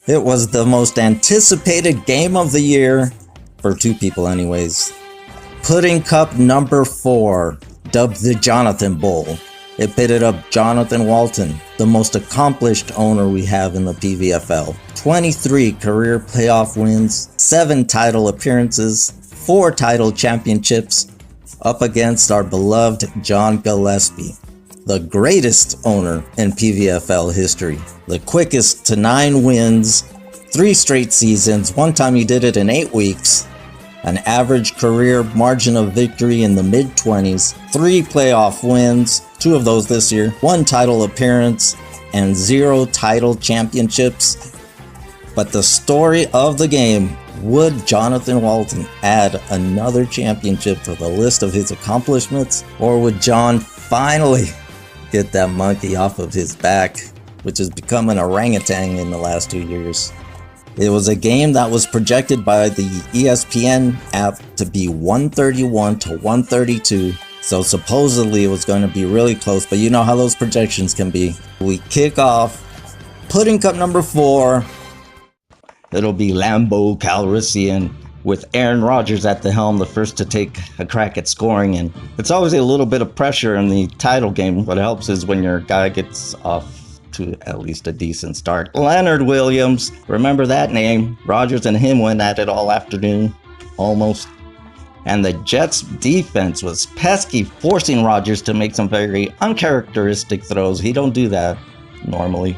It was the most anticipated game of the year, for two people anyways. Pudding Cup number 4, dubbed the Jonathan Bowl. It pitted up Jonathan Walton, the most accomplished owner we have in the PVFL. 23 career playoff wins, 7 title appearances, 4 title championships, up against our beloved John Gillespie, the greatest owner in PVFL history. The quickest to 9 wins, 3 straight seasons, one time he did it in 8 weeks, an average career margin of victory in the mid-20s, 3 playoff wins, 2 of those this year, 1 title appearance, and 0 title championships. But the story of the game, would Jonathan Walton add another championship to the list of his accomplishments? Or would John finally get that monkey off of his back, which has become an orangutan in the last 2 years? It was a game that was projected by the ESPN app to be 131 to 132. So supposedly it was going to be really close, but you know how those projections can be. We kick off Pudding Cup number 4. It'll be Lambeau Calrissian with Aaron Rodgers at the helm, the first to take a crack at scoring. And it's always a little bit of pressure in the title game. What helps is when your guy gets off to at least a decent start. Leonard Williams, remember that name. Rodgers and him went at it all afternoon, almost. And the Jets defense was pesky, forcing Rodgers to make some very uncharacteristic throws. He don't do that normally.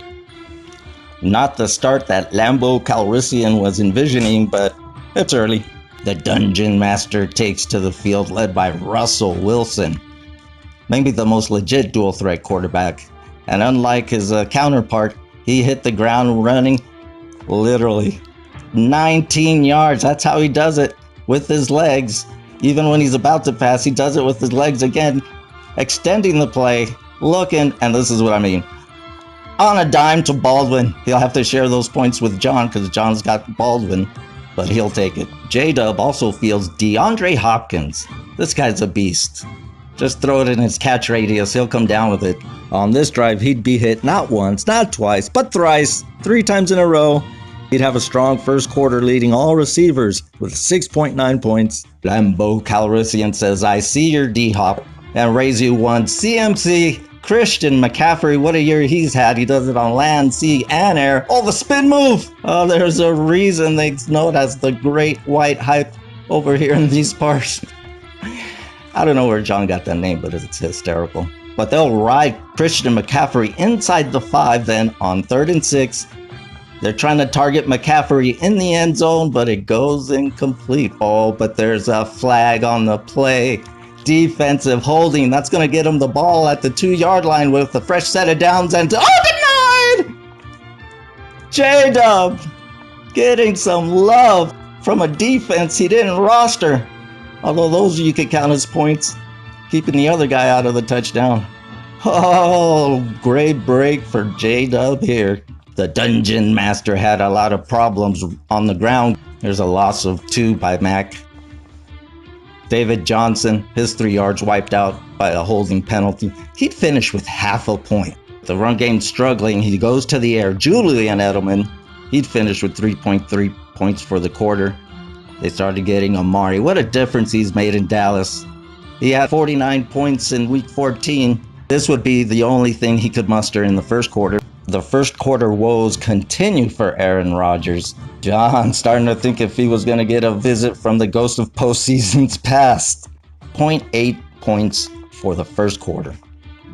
Not the start that Lambeau Calrissian was envisioning, but it's early. The Dungeon Master takes to the field, led by Russell Wilson, maybe the most legit dual threat quarterback. And unlike his counterpart, he hit the ground running literally 19 yards. That's how he does it, with his legs. Even when he's about to pass, he does it with his legs again, extending the play, looking, and this is what I mean, on a dime to Baldwin. He'll have to share those points with John because John's got Baldwin, but he'll take it. J-Dub also fields DeAndre Hopkins. This guy's a beast. Just throw it in his catch radius, he'll come down with it. On this drive, he'd be hit not once, not twice, but thrice, 3 times in a row. He'd have a strong first quarter, leading all receivers with 6.9 points. Lambeau Calrissian says, "I see your D-Hop," and raise you one. CMC, Christian McCaffrey, what a year he's had. He does it on land, sea, and air. Oh, the spin move! Oh, there's a reason they know it as the Great White Hype over here in these parts. I don't know where John got that name, but it's hysterical. But they'll ride Christian McCaffrey inside the 5, then on 3rd and 6. They're trying to target McCaffrey in the end zone, but it goes incomplete. Oh, but there's a flag on the play. Defensive holding. That's going to get him the ball at the 2-yard line with a fresh set of downs and denied! J-Dub getting some love from a defense he didn't roster. Although those you could count as points, keeping the other guy out of the touchdown. Oh, great break for J-Dub here. The Dungeon Master had a lot of problems on the ground. There's a loss of 2 by Mac. David Johnson, his 3 yards wiped out by a holding penalty. He'd finish with half a point. The run game struggling, he goes to the air. Julian Edelman, he'd finish with 3.3 points for the quarter. They started getting Amari. What a difference he's made in Dallas. He had 49 points in week 14. This would be the only thing he could muster in the first quarter. The first quarter woes continue for Aaron Rodgers. John starting to think if he was going to get a visit from the ghost of postseasons past. 0.8 points for the first quarter.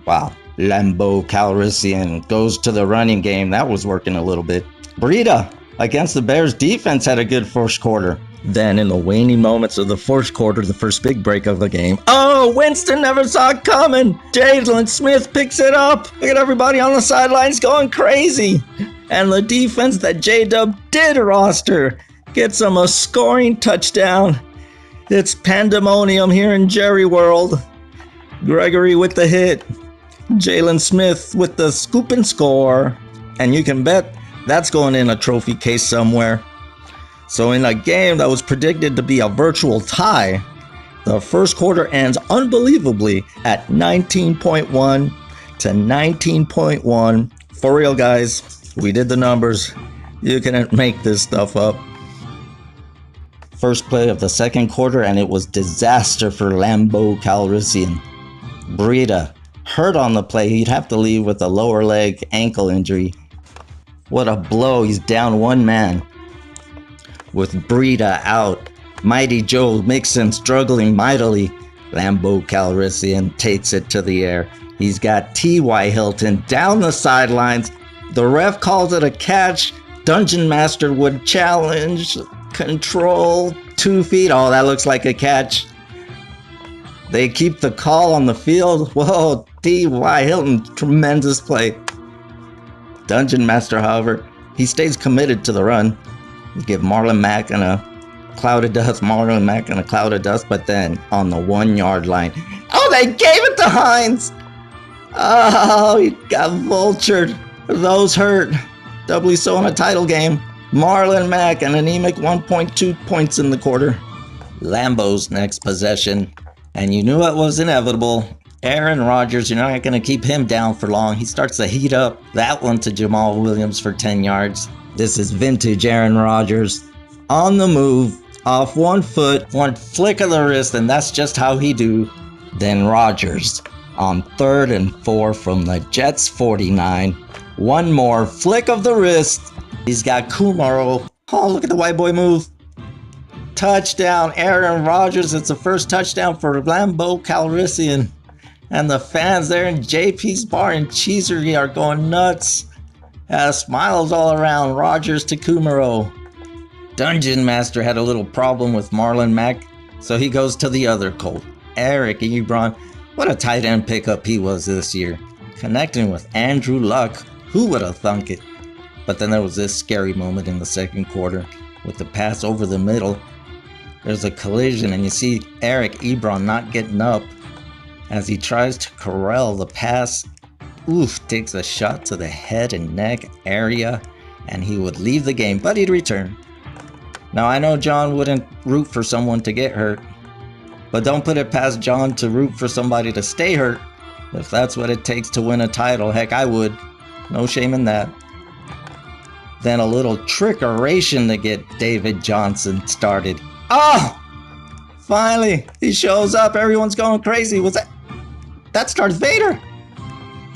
Wow. Lambeau Calrissian goes to the running game. That was working a little bit. Breida against the Bears defense had a good first quarter. Then in the waning moments of the first quarter, the first big break of the game. Oh, Winston never saw it coming. Jalen Smith picks it up. Look at everybody on the sidelines going crazy. And the defense that J-Dub did roster gets him a scoring touchdown. It's pandemonium here in Jerry World. Gregory with the hit. Jalen Smith with the scoop and score. And you can bet that's going in a trophy case somewhere. So in a game that was predicted to be a virtual tie, the first quarter ends unbelievably at 19.1 to 19.1. For real, guys, we did the numbers. You couldn't make this stuff up. First play of the second quarter, and it was disaster for Lambeau Calrissian. Breida hurt on the play. He'd have to leave with a lower leg ankle injury. What a blow. He's down one man. With Breida out, Mighty Joe Mixon struggling mightily. Lambeau Calrissian takes it to the air. He's got T.Y. Hilton down the sidelines. The ref calls it a catch. Dungeon Master would challenge. Control 2 feet. Oh, that looks like a catch. They keep the call on the field. Whoa, T.Y. Hilton, tremendous play. Dungeon Master, however, he stays committed to the run. You give Marlon Mack and a cloud of dust, but then on the 1 yard line. Oh, they gave it to Hines. Oh, he got vultured. Those hurt. Doubly so in a title game. Marlon Mack, an anemic 1.2 points in the quarter. Lambeau's next possession. And you knew it was inevitable. Aaron Rodgers, you're not going to keep him down for long. He starts to heat up. That one to Jamal Williams for 10 yards. This is vintage Aaron Rodgers. On the move, off 1 foot, 1 flick of the wrist, and that's just how he do. Then Rodgers on 3rd and 4 from the Jets 49. One more flick of the wrist. He's got Kumaro. Oh, look at the white boy move. Touchdown, Aaron Rodgers. It's the first touchdown for Lambeau Calrissian. And the fans there in JP's Bar and Cheesery are going nuts. Smiles all around. Rodgers to Kumaro. Dungeon Master had a little problem with Marlon Mack, so he goes to the other Colt, Eric Ebron. What a tight end pickup he was this year. Connecting with Andrew Luck. Who would have thunk it? But then there was this scary moment in the second quarter with the pass over the middle. There's a collision and you see Eric Ebron not getting up as he tries to corral the pass. Oof, takes a shot to the head and neck area and he would leave the game, but he'd return. Now I know John wouldn't root for someone to get hurt, but don't put it past John to root for somebody to stay hurt. If that's what it takes to win a title, heck, I would. No shame in that. Then a little trickeration to get David Johnson started. Oh! Finally, he shows up. Everyone's going crazy. Was that? That's Darth Vader.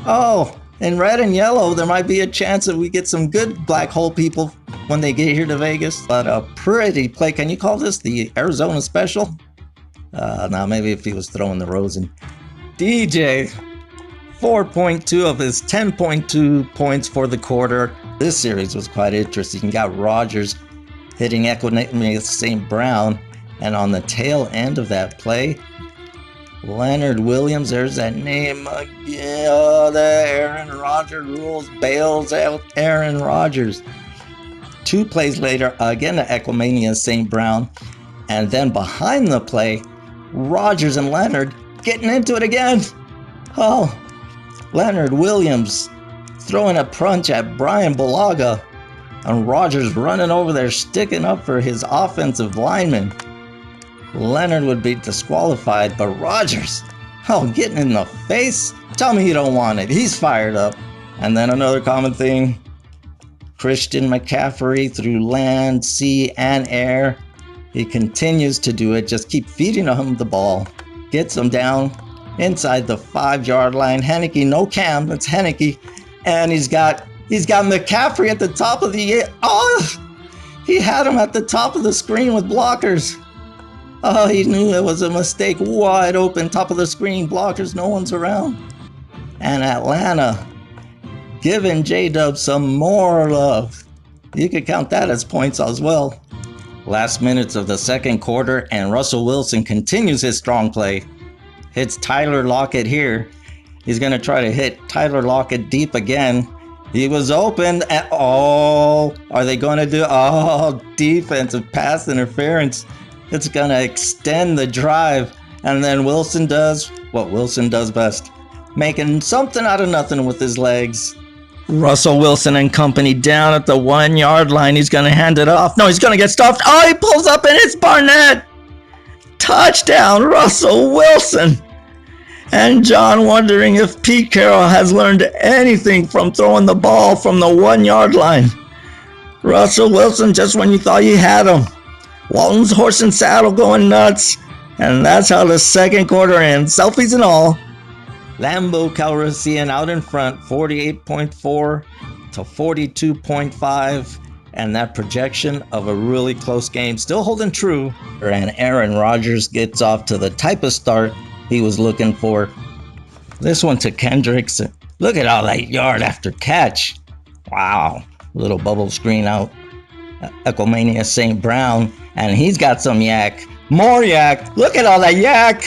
Oh, in red and yellow, there might be a chance that we get some good black hole people when they get here to Vegas. But a pretty play. Can you call this the Arizona special? Now maybe if he was throwing the Rosen. DJ, 4.2 of his 10.2 points for the quarter. This series was quite interesting. You got Rodgers hitting Equanimeous St. Brown, and on the tail end of that play, Leonard Williams, there's that name again. Oh, the Aaron Rodgers rules, bails out Aaron Rodgers. 2 plays later, again to Equanimeous St. Brown, and then behind the play, Rodgers and Leonard getting into it again. Oh, Leonard Williams throwing a punch at Brian Bulaga, and Rodgers running over there sticking up for his offensive lineman. Leonard would be disqualified, but Rodgers, oh, getting in the face? Tell me you don't want it. He's fired up. And then another common thing, Christian McCaffrey through land, sea, and air. He continues to do it. Just keep feeding him the ball. Gets him down inside the 5-yard line. Henneke, no Cam, it's Henneke. And he's got McCaffrey at the top of the... Oh! He had him at the top of the screen with blockers. Oh, he knew it was a mistake. Wide open, top of the screen, blockers, no one's around. And Atlanta giving J-Dub some more love. You could count that as points as well. Last minutes of the second quarter, and Russell Wilson continues his strong play. Hits Tyler Lockett here. He's going to try to hit Tyler Lockett deep again. He was open. Oh, are they going to do... Oh, defensive pass interference. It's going to extend the drive. And then Wilson does what Wilson does best. Making something out of nothing with his legs. Russell Wilson and company down at the 1-yard line. He's going to hand it off. No, he's going to get stopped. Oh, he pulls up and it's Barnett. Touchdown, Russell Wilson. And John wondering if Pete Carroll has learned anything from throwing the ball from the 1-yard line. Russell Wilson, just when you thought you had him. Walton's horse and saddle going nuts. And that's how the second quarter ends. Selfies and all. Lambeau Calrissian out in front, 48.4 to 42.5. And that projection of a really close game still holding true. And Aaron Rodgers gets off to the type of start he was looking for. This one to Kendricks. Look at all that yard after catch. Wow. Little bubble screen out. Ecomania St. Brown. And he's got some yak. More yak. Look at all that yak.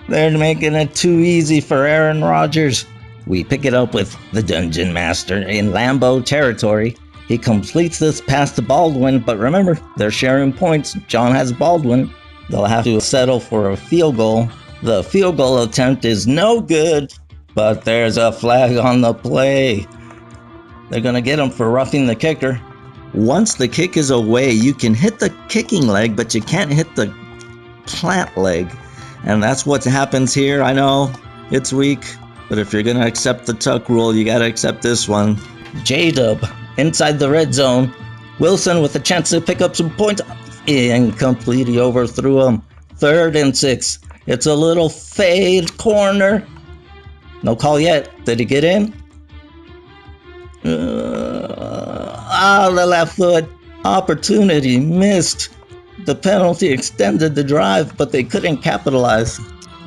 They're making it too easy for Aaron Rodgers. We pick it up with the Dungeon Master in Lambeau territory. He completes this pass to Baldwin, but remember, they're sharing points. John has Baldwin. They'll have to settle for a field goal. The field goal attempt is no good, but there's a flag on the play. They're going to get him for roughing the kicker. Once the kick is away, you can hit the kicking leg, but you can't hit the plant leg. And that's what happens here. I know it's weak, but if you're going to accept the tuck rule, you got to accept this one. J-Dub inside the red zone. Wilson with a chance to pick up some points. Incomplete. He overthrew him. 3rd and 6. It's a little fade corner. No call yet. Did he get in? The left foot. Opportunity missed. The penalty extended the drive, but they couldn't capitalize.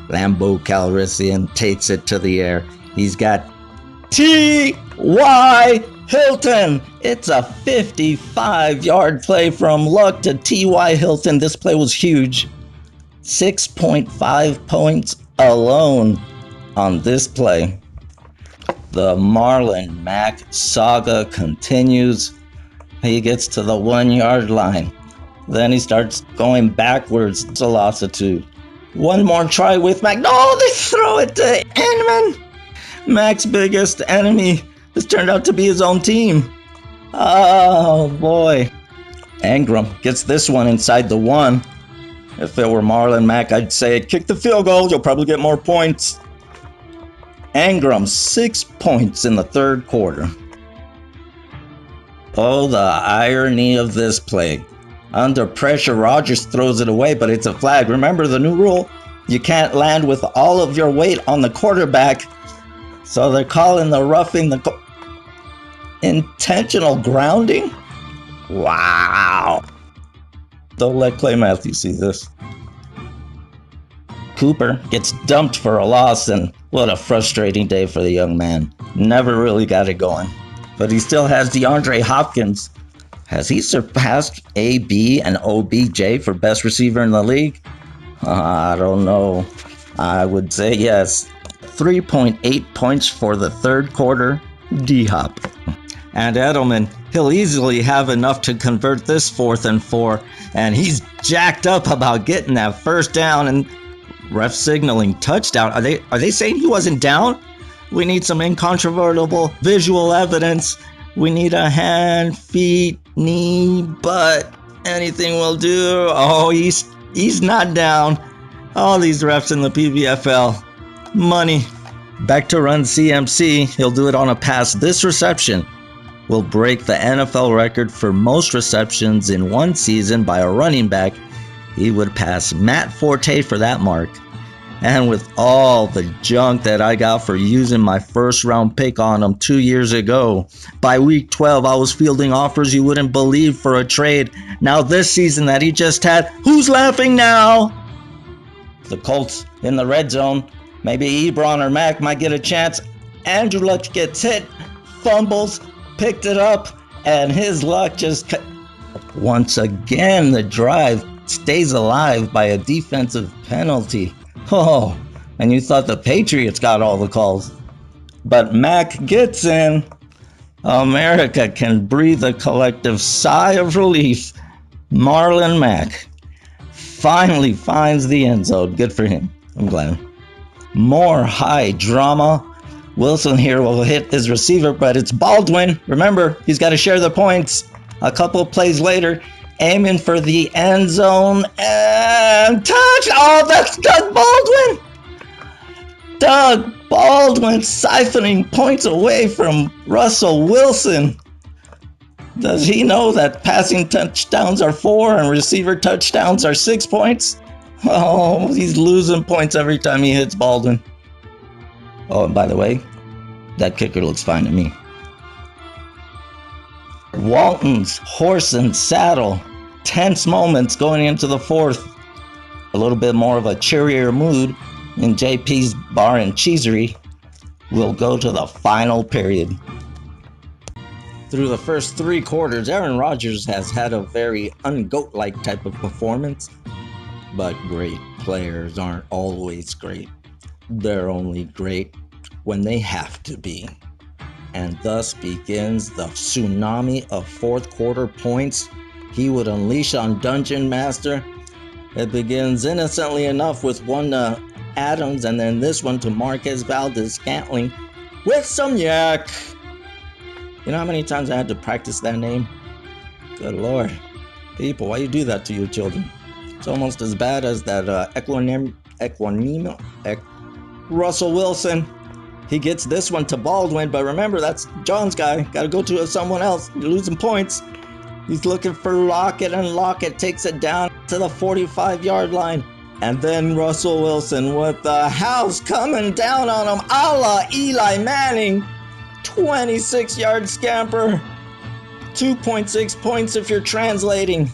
Lambeau Calrissian takes it to the air. He's got T.Y. Hilton. It's a 55-yard play from Luck to T.Y. Hilton. This play was huge. 6.5 points alone on this play. The Marlon Mack saga continues. He gets to the 1-yard line. Then he starts going backwards. It's a lassitude. One more try with Mack. No, they throw it to Inman. Mack's biggest enemy has turned out to be his own team. Oh, boy. Ingram gets this one inside the 1. If it were Marlon Mack, I'd say kick the field goal. You'll probably get more points. Ingram, 6 points in the 3rd quarter. Oh, the irony of this play. Under pressure, Rodgers throws it away, but it's a flag. Remember the new rule? You can't land with all of your weight on the quarterback. So they're calling the roughing the intentional grounding? Wow. Don't let Clay Matthews see this. Cooper gets dumped for a loss, and what a frustrating day for the young man. Never really got it going. But he still has DeAndre Hopkins. Has he surpassed AB and OBJ for best receiver in the league? I don't know. I would say yes. 3.8 points for the 3rd quarter. D-Hop. And Edelman, he'll easily have enough to convert this 4th and 4. And he's jacked up about getting that 1st down, and ref signaling touchdown. Are they saying he wasn't down? We need some incontrovertible visual evidence. We need a hand, feet, knee, butt. Anything will do. Oh, he's not down. All these refs in the PVFL. Money. Back to run CMC. He'll do it on a pass. This reception will break the NFL record for most receptions in one season by a running back. He would pass Matt Forte for that mark. And with all the junk that I got for using my 1st round pick on him 2 years ago, by week 12 I was fielding offers you wouldn't believe for a trade. Now this season that he just had, who's laughing now? The Colts in the red zone. Maybe Ebron or Mack might get a chance. Andrew Luck gets hit, fumbles, picked it up, and his luck just once again the drive stays alive by a defensive penalty. Oh, and you thought the Patriots got all the calls. But Mack gets in. America can breathe a collective sigh of relief. Marlon Mack finally finds the end zone. Good for him. I'm glad. More high drama. Wilson here will hit his receiver, but it's Baldwin. Remember, he's got to share the points. A couple of plays later, aiming for the end zone, and touch! Oh, that's Doug Baldwin! Doug Baldwin siphoning points away from Russell Wilson. Does he know that passing touchdowns are 4 and receiver touchdowns are 6 points? Oh, he's losing points every time he hits Baldwin. Oh, and by the way, that kicker looks fine to me. Walton's horse and saddle. Tense moments going into the fourth. A little bit more of a cheerier mood in JP's Bar and Cheesery. We'll go to the final period. Through the first 3 quarters, Aaron Rodgers has had a very un-GOAT-like type of performance. But great players aren't always great. They're only great when they have to be. And thus begins the tsunami of fourth quarter points he would unleash on Dungeon Master. It begins innocently enough with one to Adams and then this one to Marquez Valdez-Scantling with some yak. You know how many times I had to practice that name? Good Lord. People, why you do that to your children? It's almost as bad as that Russell Wilson. He gets this one to Baldwin, but remember, that's John's guy. Got to go to someone else. You're losing points. He's looking for Lockett, and Lockett takes it down to the 45-yard line. And then Russell Wilson with the house coming down on him, a la Eli Manning. 26-yard scamper. 2.6 points if you're translating.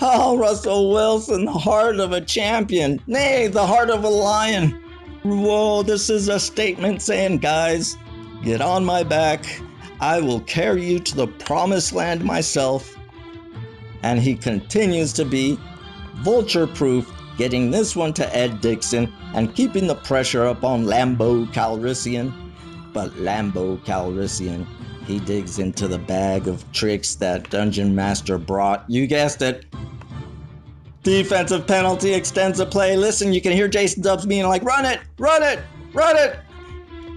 Oh, Russell Wilson, the heart of a champion. Nay, the heart of a lion. Whoa, this is a statement saying, guys, get on my back. I will carry you to the promised land myself. And he continues to be vulture-proof, getting this one to Ed Dixon and keeping the pressure up on Lambeau Calrissian. But Lambeau Calrissian, he digs into the bag of tricks that Dungeon Master brought. You guessed it. Defensive penalty extends the play. Listen, you can hear Jason Dubs being like, run it, run it, run it.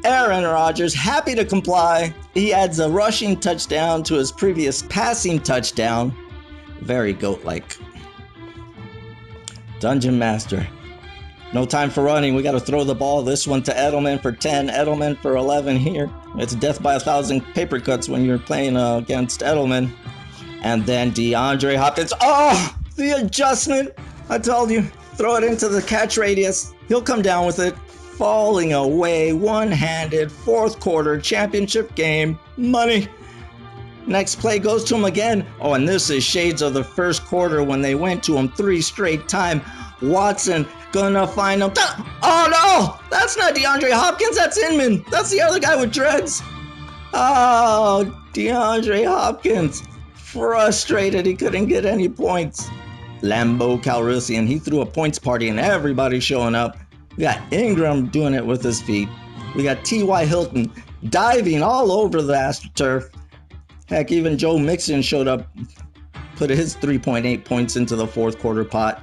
Aaron Rodgers, happy to comply. He adds a rushing touchdown to his previous passing touchdown. Very GOAT-like. Dungeon Master. No time for running. We got to throw the ball. This one to Edelman for 10. Edelman for 11 here. It's death by 1,000 paper cuts when you're playing against Edelman. And then DeAndre Hopkins. Oh, the adjustment. I told you. Throw it into the catch radius. He'll come down with it. Falling away one-handed. Fourth quarter championship game. Money. Next play goes to him again. Oh, and this is shades of the first quarter when they went to him 3 straight time. Watson gonna find him. Oh no! That's not DeAndre Hopkins, that's Inman. That's the other guy with dreads. Oh, DeAndre Hopkins. Frustrated he couldn't get any points. Lambeau Calrissian, he threw a points party and everybody showing up. We got Ingram doing it with his feet. We got T.Y. Hilton diving all over the AstroTurf. Heck, even Joe Mixon showed up, put his 3.8 points into the fourth quarter pot.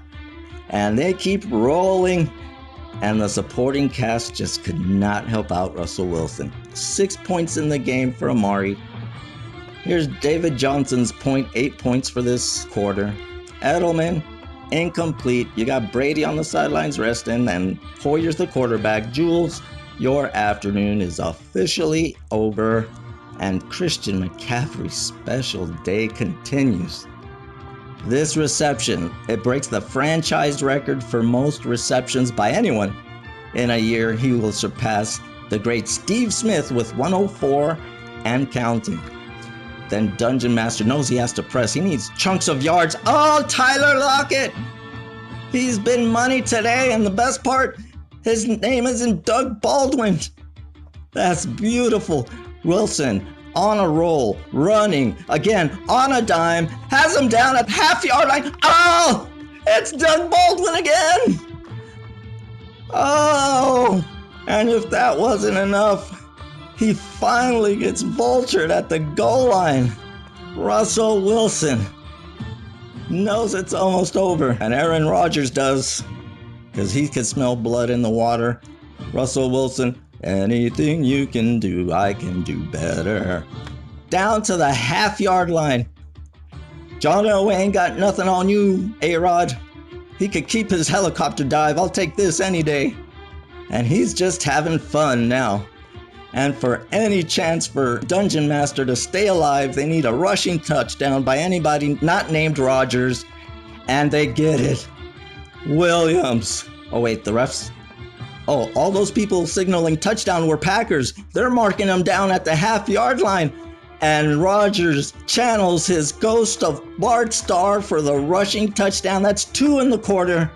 And they keep rolling. And the supporting cast just could not help out Russell Wilson. 6 points in the game for Amari. Here's David Johnson's 0.8 points for this quarter. Edelman, incomplete. You got Brady on the sidelines resting, and Hoyer's the quarterback. Jules, your afternoon is officially over. And Christian McCaffrey's special day continues. This reception, it breaks the franchise record for most receptions by anyone. In a year, he will surpass the great Steve Smith with 104 and counting. Then Dungeon Master knows he has to press. He needs chunks of yards. Oh, Tyler Lockett! He's been money today, and the best part, his name isn't Doug Baldwin. That's beautiful. Wilson on a roll, running, again, on a dime, has him down at half-yard line. Oh, it's Doug Baldwin again. Oh, and if that wasn't enough, he finally gets vultured at the goal line. Russell Wilson knows it's almost over, and Aaron Rodgers does, because he can smell blood in the water. Russell Wilson, anything you can do, I can do better. Down to the half-yard line. John Elway ain't got nothing on you, A-Rod. He could keep his helicopter dive. I'll take this any day. And he's just having fun now. And for any chance for Dungeon Master to stay alive, they need a rushing touchdown by anybody not named Rodgers. And they get it. Williams. Oh wait, the refs? Oh, all those people signaling touchdown were Packers. They're marking them down at the half-yard line. And Rodgers channels his ghost of Bart Starr for the rushing touchdown. That's 2 in the quarter.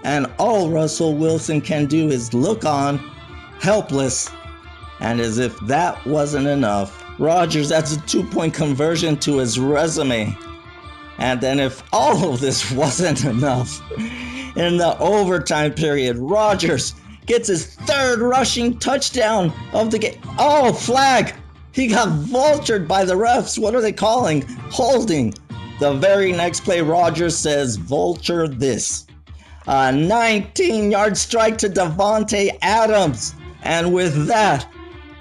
And all Russell Wilson can do is look on, helpless. And as if that wasn't enough, Rodgers adds a 2-point conversion to his resume. And then if all of this wasn't enough, in the overtime period, Rodgers gets his 3rd rushing touchdown of the game. Oh, flag! He got vultured by the refs. What are they calling? Holding. The very next play, Rodgers says, vulture this. A 19-yard strike to Devontae Adams. And with that,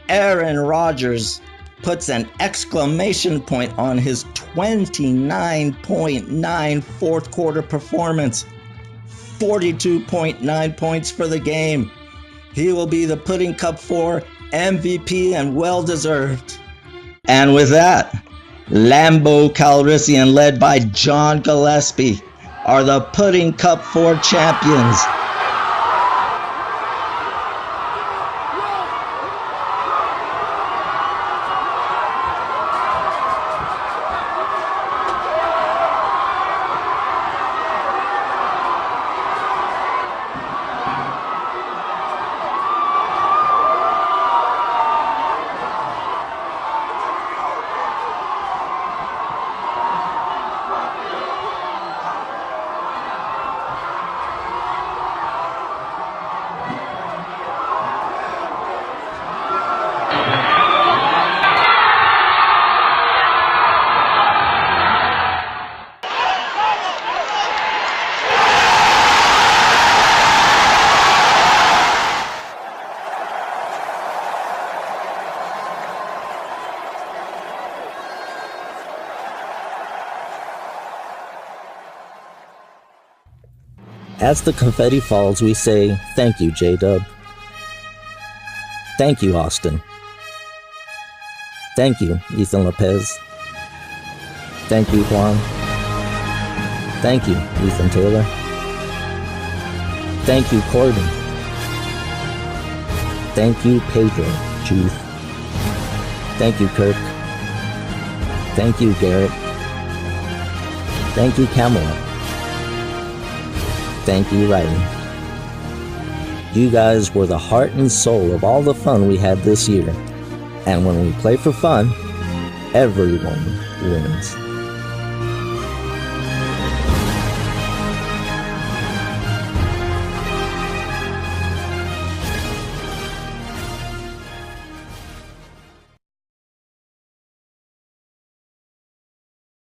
Aaron Rodgers puts an exclamation point on his 29.9 fourth quarter performance. 42.9 points for the game. He will be the Pudding Cup 4 MVP and well-deserved. And with that, Lambeau Calrissian, led by John Gillespie, are the Pudding Cup 4 champions. As the confetti falls, we say, thank you, J-Dub. Thank you, Austin. Thank you, Ethan Lopez. Thank you, Juan. Thank you, Ethan Taylor. Thank you, Corbin. Thank you, Pedro Juth. Thank you, Kirk. Thank you, Garrett. Thank you, Camelot. Thank you, Riley. You guys were the heart and soul of all the fun we had this year. And when we play for fun, everyone wins.